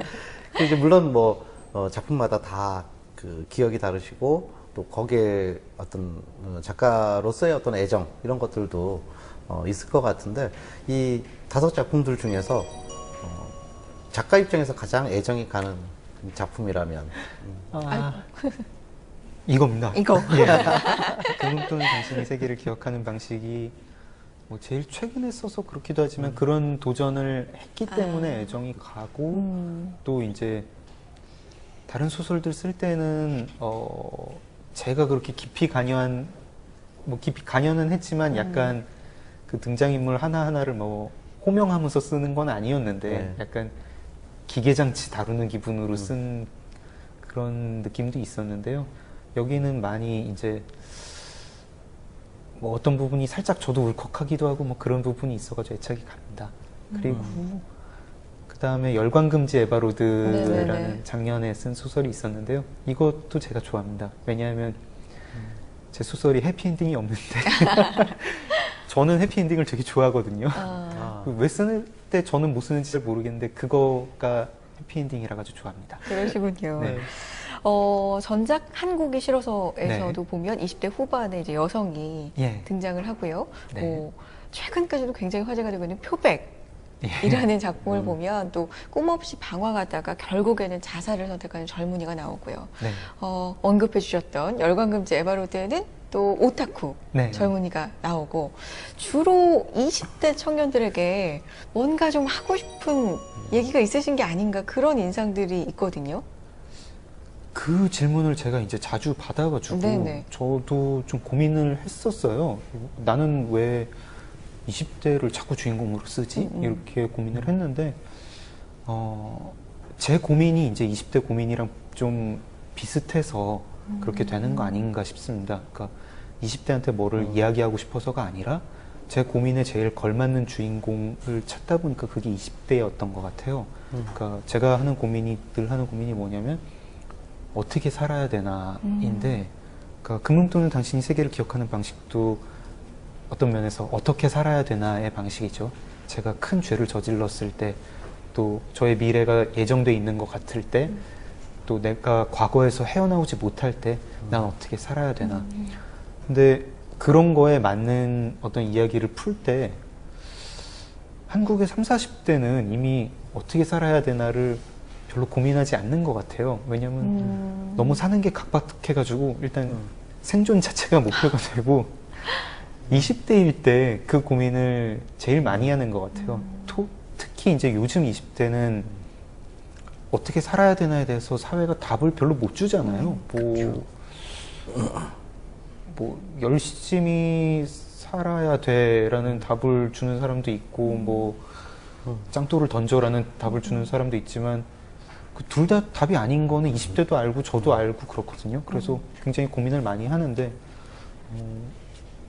이제 물론 뭐 작품마다 다 그 기억이 다르시고 또 거기에 어떤 작가로서의 어떤 애정 이런 것들도 있을 것 같은데 이 5작품들 중에서 작가 입장에서 가장 애정이 가는 작품이라면 이겁니다. 이거. 금은 또는 당신의 세계를 기억하는 방식이 뭐 제일 최근에 써서 그렇기도 하지만 그런 도전을 했기 때문에 애정이 가고 또 이제 다른 소설들 쓸 때는 제가 그렇게 깊이 관여는 했지만 약간 그 등장인물 하나하나를 뭐 호명하면서 쓰는 건 아니었는데 네. 약간 기계장치 다루는 기분으로 쓴 그런 느낌도 있었는데요. 여기는 많이 이제 뭐 어떤 부분이 살짝 저도 울컥하기도 하고 뭐 그런 부분이 있어가지고 애착이 갑니다. 그리고 그 다음에 열광금지 에바로드라는 네네네. 작년에 쓴 소설이 있었는데요. 이것도 제가 좋아합니다. 왜냐하면 제 소설이 해피엔딩이 없는데 저는 해피엔딩을 되게 좋아하거든요. 왜 쓰는 때 저는 못 쓰는지 잘 모르겠는데 그거가 해피엔딩이라 가지고 좋아합니다. 그러시군요. 네. 전작 한국이 싫어서에서도 네. 보면 20대 후반에 이제 여성이 예. 등장을 하고요. 네. 최근까지도 굉장히 화제가 되고 있는 표백. 예. 이라는 작품을 보면 또 꿈없이 방황하다가 결국에는 자살을 선택하는 젊은이가 나오고요. 네. 언급해 주셨던 열광금지 에바로드에는 또 오타쿠 네. 젊은이가 나오고 주로 20대 청년들에게 뭔가 좀 하고 싶은 얘기가 있으신 게 아닌가 그런 인상들이 있거든요. 그 질문을 제가 이제 자주 받아가지고 네네. 저도 좀 고민을 했었어요. 나는 왜 20대를 자꾸 주인공으로 쓰지? 이렇게 고민을 했는데 제 고민이 이제 20대 고민이랑 좀 비슷해서 그렇게 되는 거 아닌가 싶습니다. 그러니까 20대한테 뭐를 이야기하고 싶어서가 아니라 제 고민에 제일 걸맞는 주인공을 찾다 보니까 그게 20대였던 것 같아요. 그러니까 제가 늘 하는 고민이 뭐냐면 어떻게 살아야 되나인데 그러니까 금은 또는 당신이 세계를 기억하는 방식도 어떤 면에서 어떻게 살아야 되나의 방식이죠. 제가 큰 죄를 저질렀을 때, 또 저의 미래가 예정돼 있는 것 같을 때, 또 내가 과거에서 헤어나오지 못할 때, 난 어떻게 살아야 되나. 근데 그런 거에 맞는 어떤 이야기를 풀 때, 한국의 30, 40대는 이미 어떻게 살아야 되나를 별로 고민하지 않는 것 같아요. 왜냐면 너무 사는 게 각박해가지고, 일단 생존 자체가 목표가 되고, 20대일 때 그 고민을 제일 많이 하는 것 같아요. 특히 이제 요즘 20대는 어떻게 살아야 되나에 대해서 사회가 답을 별로 못 주잖아요. 뭐 열심히 살아야 돼라는 답을 주는 사람도 있고, 뭐 짱돌을 던져라는 답을 주는 사람도 있지만 그 둘 다 답이 아닌 거는 20대도 알고 저도 알고 그렇거든요. 그래서 굉장히 고민을 많이 하는데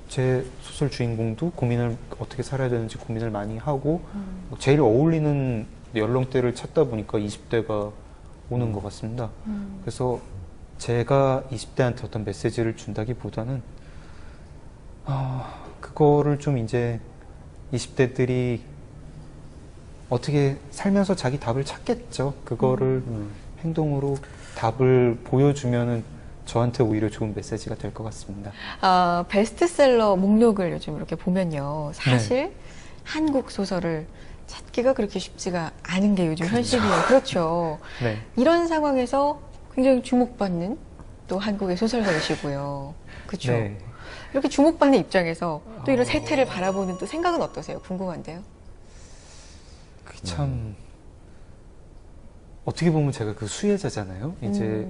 제 소설 주인공도 고민을 어떻게 살아야 되는지 고민을 많이 하고 제일 어울리는 연령대를 찾다 보니까 20대가 오는 것 같습니다. 그래서 제가 20대한테 어떤 메시지를 준다기보다는 그거를 좀 이제 20대들이 어떻게 살면서 자기 답을 찾겠죠. 그거를 행동으로 답을 보여주면은 저한테 오히려 좋은 메시지가 될 것 같습니다. 베스트셀러 목록을 요즘 이렇게 보면요. 사실 한국 소설을 찾기가 그렇게 쉽지가 않은 게 요즘 현실이에요. 그렇죠. 네. 이런 상황에서 굉장히 주목받는 또 한국의 소설가이시고요. 그렇죠. 네. 이렇게 주목받는 입장에서 또 이런 세태를 바라보는 또 생각은 어떠세요? 궁금한데요. 그게 참 어떻게 보면 제가 그 수혜자잖아요. 이제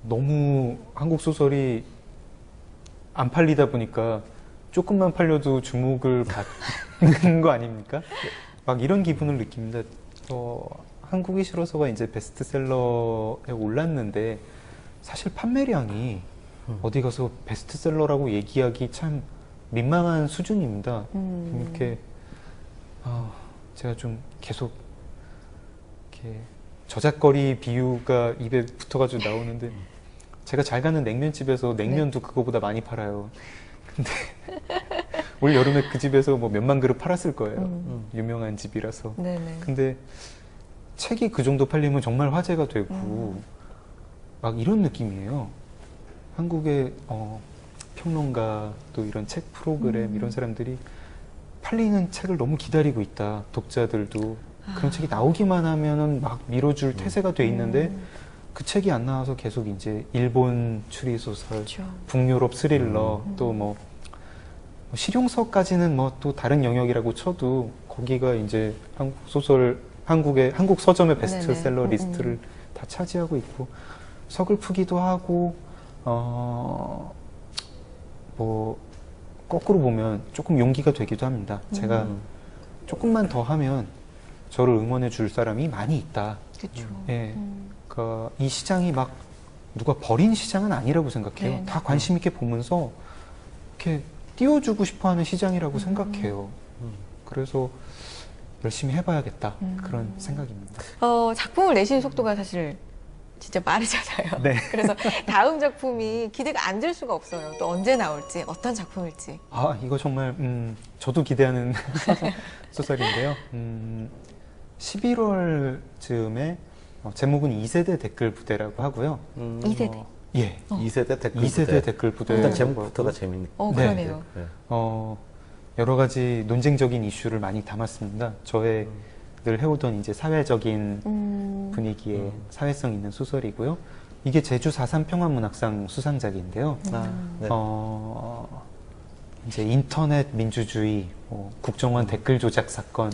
너무 한국 소설이 안 팔리다 보니까 조금만 팔려도 주목을 받는 거 아닙니까? 막 이런 기분을 느낍니다. 한국이 싫어서가 이제 베스트셀러에 올랐는데 사실 판매량이 어디 가서 베스트셀러라고 얘기하기 참 민망한 수준입니다. 이렇게 제가 좀 계속 이렇게 저작거리 비유가 입에 붙어가지고 나오는데 제가 잘 가는 냉면집에서 냉면도 그거보다 많이 팔아요. 근데 올 여름에 그 집에서 뭐 몇만 그릇 팔았을 거예요. 유명한 집이라서. 네네. 근데 책이 그 정도 팔리면 정말 화제가 되고 막 이런 느낌이에요. 한국의 평론가 또 이런 책 프로그램 이런 사람들이 팔리는 책을 너무 기다리고 있다. 독자들도 그런 책이 나오기만 하면은 막 밀어줄 태세가 돼 있는데 그 책이 안 나와서 계속 이제 일본 추리소설, 그렇죠. 북유럽 스릴러 또 뭐 실용서까지는 뭐 또 다른 영역이라고 쳐도 거기가 이제 한국 소설 한국 서점의 베스트셀러 네네. 리스트를 다 차지하고 있고 서글프기도 하고 뭐 거꾸로 보면 조금 용기가 되기도 합니다. 제가 조금만 더 하면 저를 응원해 줄 사람이 많이 있다. 그렇죠. 예. 이 시장이 막 누가 버린 시장은 아니라고 생각해요. 네네. 다 관심 있게 보면서 이렇게 띄워주고 싶어하는 시장이라고 생각해요. 그래서 열심히 해봐야겠다 그런 생각입니다. 작품을 내시는 속도가 사실 진짜 빠르잖아요. 네. 그래서 다음 작품이 기대가 안 될 수가 없어요. 또 언제 나올지, 어떤 작품일지. 이거 정말 저도 기대하는 소설인데요. 11월쯤에 제목은 2세대 댓글 부대라고 하고요. 2세대. 예. 2세대 댓글 2세대 부대. 댓글 부대. 일단 제목부터가 재밌네. 그러네요. 네. 여러 가지 논쟁적인 이슈를 많이 담았습니다. 저의 늘 해오던 이제 사회적인 분위기의 사회성 있는 소설이고요. 이게 제주 4.3 평화문학상 수상작인데요. 네. 이제 인터넷 민주주의, 국정원 댓글 조작 사건,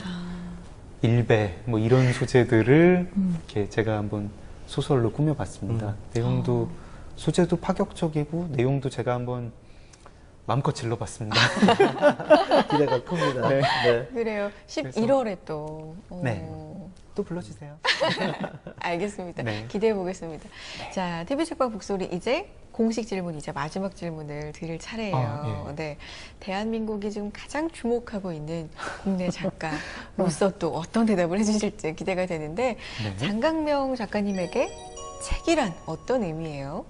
일배, 뭐 이런 소재들을 이렇게 제가 한번 소설로 꾸며봤습니다. 내용도 소재도 파격적이고 내용도 제가 한번 마음껏 질러봤습니다. 기대가 큽니다. 네. 네. 그래요. 11월에 또. 네. 또 불러주세요. 알겠습니다. 네. 기대해 보겠습니다. 자, TV 책방 북소리 이제 공식 질문이자 마지막 질문을 드릴 차례예요. 예. 네, 대한민국이 지금 가장 주목하고 있는 국내 작가로서 또 어떤 대답을 해주실지 기대가 되는데 네. 장강명 작가님에게 책이란 어떤 의미예요?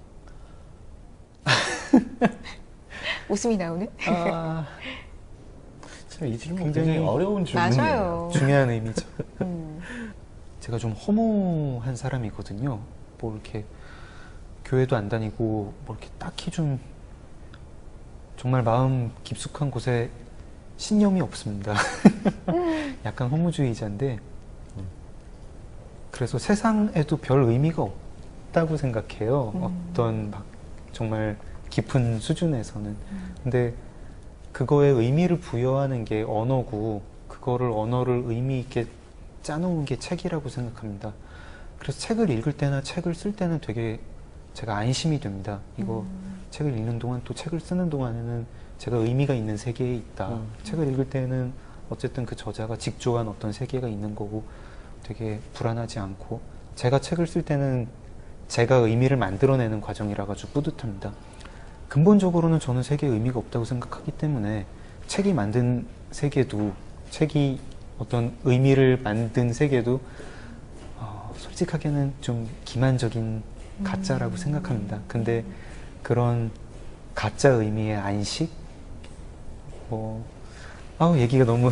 웃음이 나오는? 참 이 질문 굉장히 굉장히 어려운 질문이에요. 맞아요. 중요한 의미죠. 음, 제가 좀 허무한 사람이거든요. 뭐 이렇게 교회도 안 다니고 뭐 이렇게 딱히 좀 정말 마음 깊숙한 곳에 신념이 없습니다. 약간 허무주의자인데 그래서 세상에도 별 의미가 없다고 생각해요. 어떤 막 정말 깊은 수준에서는. 근데 그거에 의미를 부여하는 게 언어고 그거를 언어를 의미 있게 짜놓은 게 책이라고 생각합니다. 그래서 책을 읽을 때나 책을 쓸 때는 되게 제가 안심이 됩니다. 이거 책을 읽는 동안 또 책을 쓰는 동안에는 제가 의미가 있는 세계에 있다. 책을 읽을 때는 어쨌든 그 저자가 직조한 어떤 세계가 있는 거고 되게 불안하지 않고 제가 책을 쓸 때는 제가 의미를 만들어내는 과정이라 가지고 뿌듯합니다. 근본적으로는 저는 세계에 의미가 없다고 생각하기 때문에 책이 만든 세계도, 책이 어떤 의미를 만든 세계도 솔직하게는 좀 기만적인 가짜라고 생각합니다. 근데 그런 가짜 의미의 안식? 얘기가 너무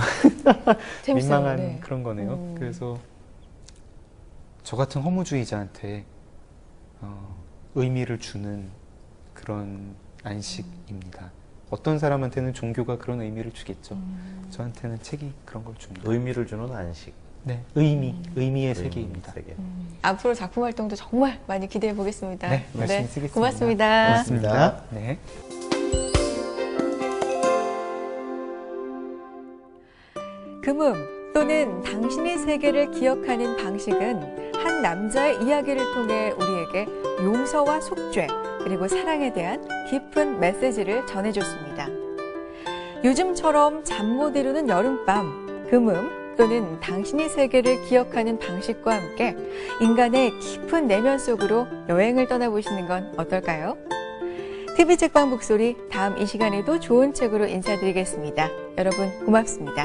재밌어요. 민망한 네. 그런 거네요. 그래서 저 같은 허무주의자한테 의미를 주는 그런 안식입니다. 어떤 사람한테는 종교가 그런 의미를 주겠죠. 저한테는 책이 그런 걸 줍니다. 의미를 주는 안식. 네, 의미의 세계입니다. 세계. 앞으로 작품 활동도 정말 많이 기대해 보겠습니다. 네, 열심히 쓰겠습니다. 고맙습니다. 고맙습니다. 네. 금음 또는 당신의 세계를 기억하는 방식은 한 남자의 이야기를 통해 우리에게 용서와 속죄 그리고 사랑에 대한 깊은 메시지를 전해줬습니다. 요즘처럼 잠 못 이루는 여름밤, 금음 또는 당신의 세계를 기억하는 방식과 함께 인간의 깊은 내면 속으로 여행을 떠나보시는 건 어떨까요? TV 책방 북소리 다음 이 시간에도 좋은 책으로 인사드리겠습니다. 여러분 고맙습니다.